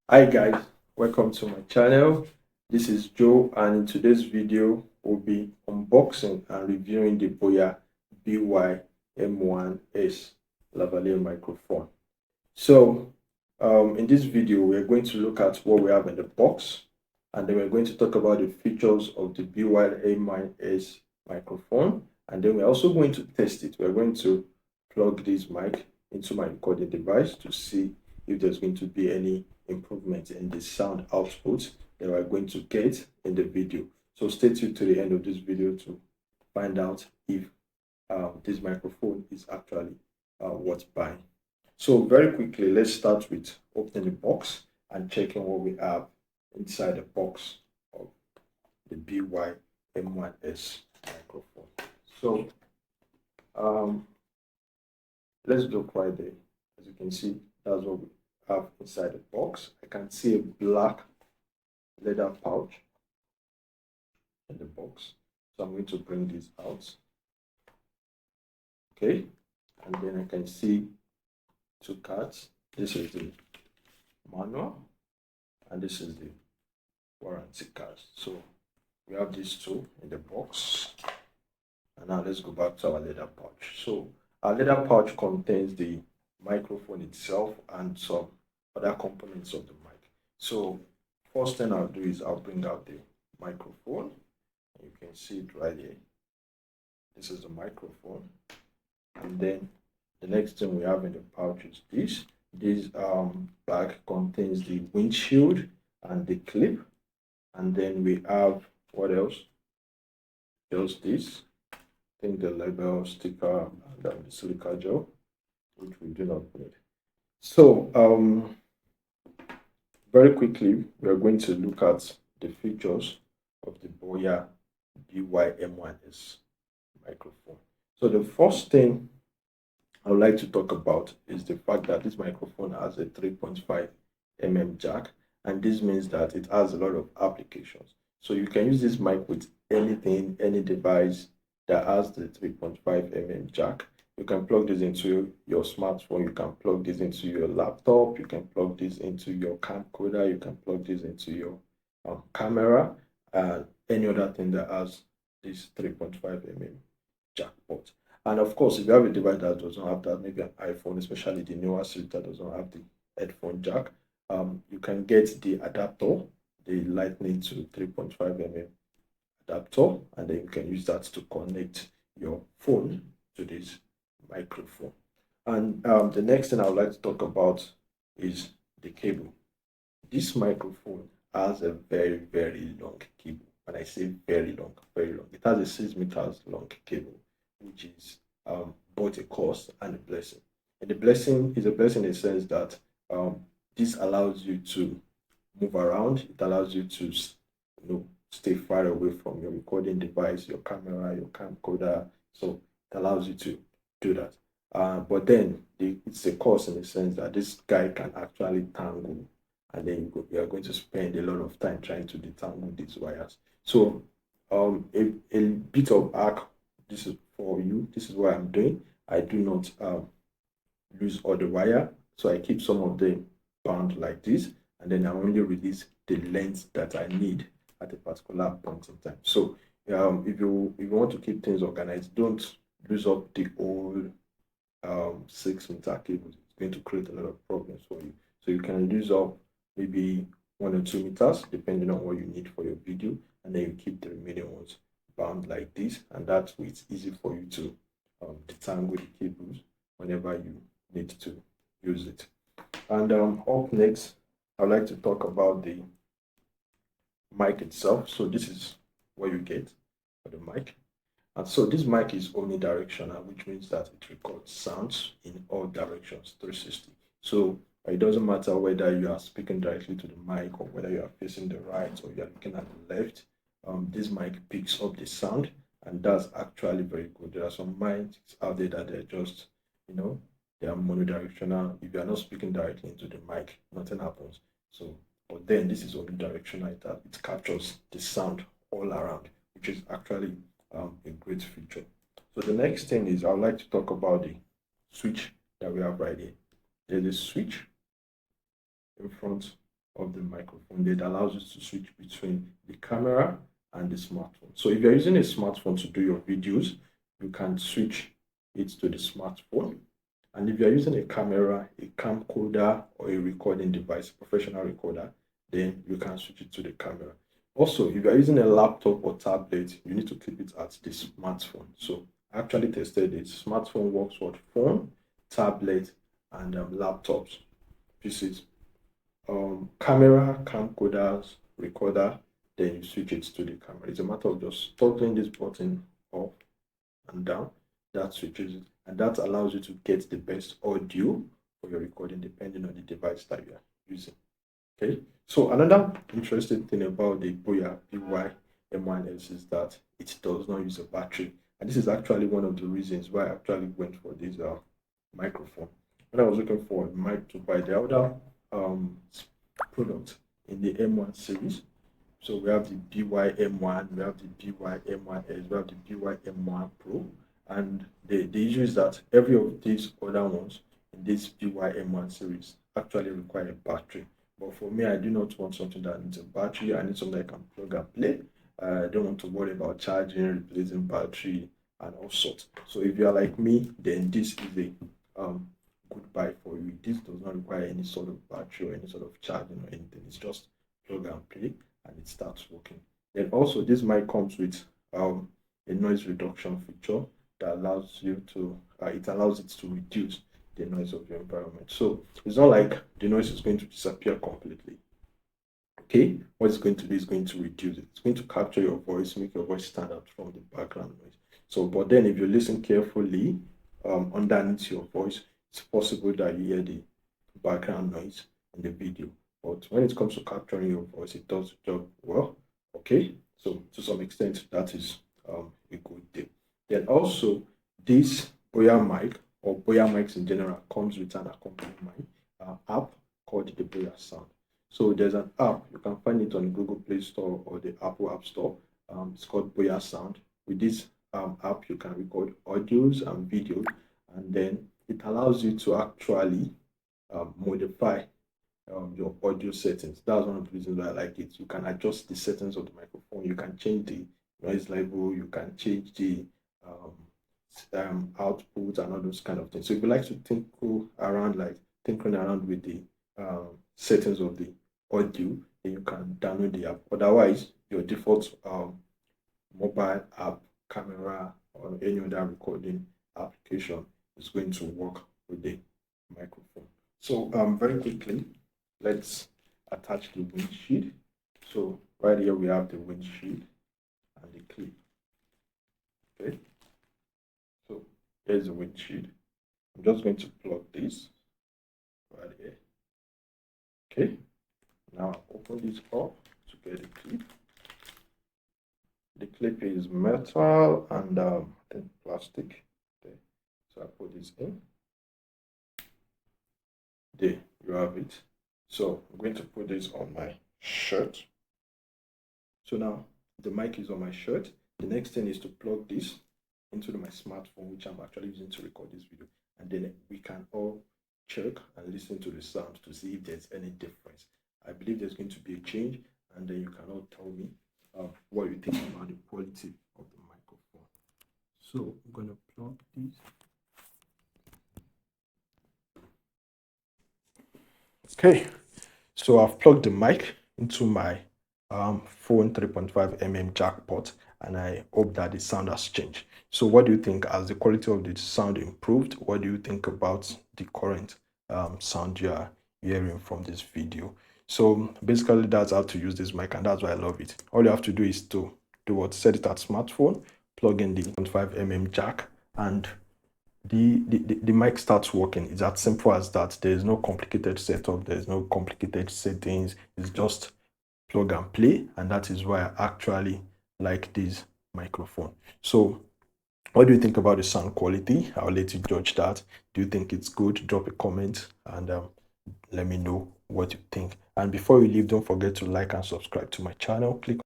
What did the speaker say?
Hi guys, welcome to my channel. This is Joe, and in today's video we'll be unboxing and reviewing the Boya BY M1S lavalier microphone. So in this video we're going to look at what we have in the box, and then we're going to talk about the features of the BY M1S microphone, and then we're also going to test it. We're going to plug this mic into my recording device to see if there's going to be any improvement in the sound output that we're going to get in the video. So stay tuned to the end of this video to find out if this microphone is actually worth buying. So very quickly, let's start with opening the box and checking what we have inside the box of the BY M1S microphone. So let's look right there. As you can see, that's what we have inside the box. I can see a black leather pouch in the box. So I'm going to bring this out. Okay, and then I can see two cards. This is the manual and this is the warranty card. So we have these two in the box. And now let's go back to our leather pouch. So our leather pouch contains the microphone itself and some other components of the mic. So first thing I'll do is I'll bring out the microphone. You can see it right here. This is the microphone. And then the next thing we have in the pouch is this. This bag contains the windshield and the clip. And then we have, what else? Just this. I think the label, sticker, and the silica gel, which we do not need. So very quickly, we are going to look at the features of the Boya BY M1S microphone. So the first thing I would like to talk about is the fact that this microphone has a 3.5 mm jack, and this means that it has a lot of applications. So you can use this mic with anything, any device that has the 3.5 mm jack. You can plug this into your smartphone, you can plug this into your laptop, you can plug this into your camcorder, you can plug this into your camera, and any other thing that has this 3.5 mm jack port. And of course, if you have a device that does not have that, maybe an iPhone, especially the newer series that does not have the headphone jack, you can get the adapter, the lightning to 3.5 mm adapter, and then you can use that to connect your phone to this microphone. And the next thing I would like to talk about is the cable. This microphone has a very, very long cable. When I say very long, it has a 6 meters long cable, which is both a cost and a blessing. And the blessing is a blessing in the sense that this allows you to move around. It allows you to stay far away from your recording device, your camera, your camcorder. So it allows you to do that. But then it's a cost in the sense that this guy can actually tangle, and then you are going to spend a lot of time trying to detangle these wires. So a bit of hack. This is for you. This is what I'm doing. I do not lose all the wire, so I keep some of them bound like this, and then I only release the length that I need at a particular point in time. So if you want to keep things organized, don't lose up the whole 6 meter cable. It's going to create a lot of problems for you. So you can lose up maybe 1 or 2 meters depending on what you need for your video, and then you keep the remaining ones bound like this, and that way it's easy for you to detangle the cables whenever you need to use it. And up next, I'd like to talk about the mic itself. So this is what you get for the mic. And so this mic is omnidirectional, which means that it records sounds in all directions, 360. So it doesn't matter whether you are speaking directly to the mic or whether you are facing the right or you are looking at the left. This mic picks up the sound, and that's actually very good. There are some mics out there that they're just, they are monodirectional. If you are not speaking directly into the mic, nothing happens. So, but then this is omnidirectional. It captures the sound all around, which is actually a great feature. So the next thing is I'd like to talk about the switch that we have right here. There's a switch in front of the microphone that allows you to switch between the camera and the smartphone. So if you're using a smartphone to do your videos, you can switch it to the smartphone. And if you're using a camera, a camcorder, or a recording device, professional recorder, then you can switch it to the camera. Also, if you're using a laptop or tablet, you need to keep it at the smartphone. So I actually tested it. Smartphone works for phone, tablet, and laptops, PCs. Camera, camcorders, recorder, then you switch it to the camera. It's a matter of just toggling this button up and down. That switches it, and that allows you to get the best audio for your recording depending on the device that you are using. Okay, so another interesting thing about the Boya BY M1S is that it does not use a battery, and this is actually one of the reasons why I actually went for this microphone. When I was looking for a mic to buy, the other product in the M1 series, so we have the BY M1, we have the BY M1S, we have the BY M1 Pro, and the issue is that every of these other ones in this BY M1 series actually require a battery. But for me, I do not want something that needs a battery. I need something I can plug and play. I don't want to worry about charging, replacing battery, and all sorts. So if you are like me, then this is a good buy for you. This does not require any sort of battery or any sort of charging or anything. It's just plug and play, and it starts working. Then also, this mic comes with a noise reduction feature that allows you to it allows it to reduce the noise of your environment. So it's not like the noise is going to disappear completely. Okay, what it's going to do is going to reduce it. It's going to capture your voice, make your voice stand out from the background noise. So, but then if you listen carefully, underneath your voice, it's possible that you hear the background noise in the video. But when it comes to capturing your voice, it does the job well. Okay, so to some extent, that is a good thing. Then also, this Boya mic or Boya mics in general comes with an accompanying app called the Boya Sound. So there's an app, you can find it on the Google Play Store or the Apple App Store. It's called Boya Sound. With this app, you can record audios and videos, and then it allows you to actually modify your audio settings. That's one of the reasons why I like it. You can adjust the settings of the microphone, you can change the noise level, you can change the output and all those kind of things. So if you like to tinkle around with the settings of the audio, then you can download the app. Otherwise, your default mobile app, camera, or any other recording application is going to work with the microphone. So very quickly, let's attach the windshield. So right here we have the windshield and the clip. Okay, so here's the windshield. I'm just going to plug this right here. Okay, now open this up to get the clip. The clip is metal and I think plastic. Okay, so I put this in. There you have it. So I'm going to put this on my shirt. So now the mic is on my shirt. The next thing is to plug this into my smartphone, which I'm actually using to record this video, and then we can all check and listen to the sound to see if there's any difference. I believe there's going to be a change, and then you can all tell me what you think about the quality of the microphone. So I'm going to plug this. Okay, so I've plugged the mic into my phone 3.5mm jack port, and I hope that the sound has changed. So what do you think? Has the quality of the sound improved? What do you think about the current sound you are hearing from this video? So basically that's how to use this mic, and that's why I love it. All you have to do is to set it at smartphone, plug in the 3.5mm jack, and the mic starts working. It's as simple as that. There is no complicated setup, there's no complicated settings. It's just plug and play, and that is why I actually like this microphone. So what do you think about the sound quality? I'll let you judge that. Do you think it's good? Drop a comment and let me know what you think. And before you leave, don't forget to like and subscribe to my channel. Click on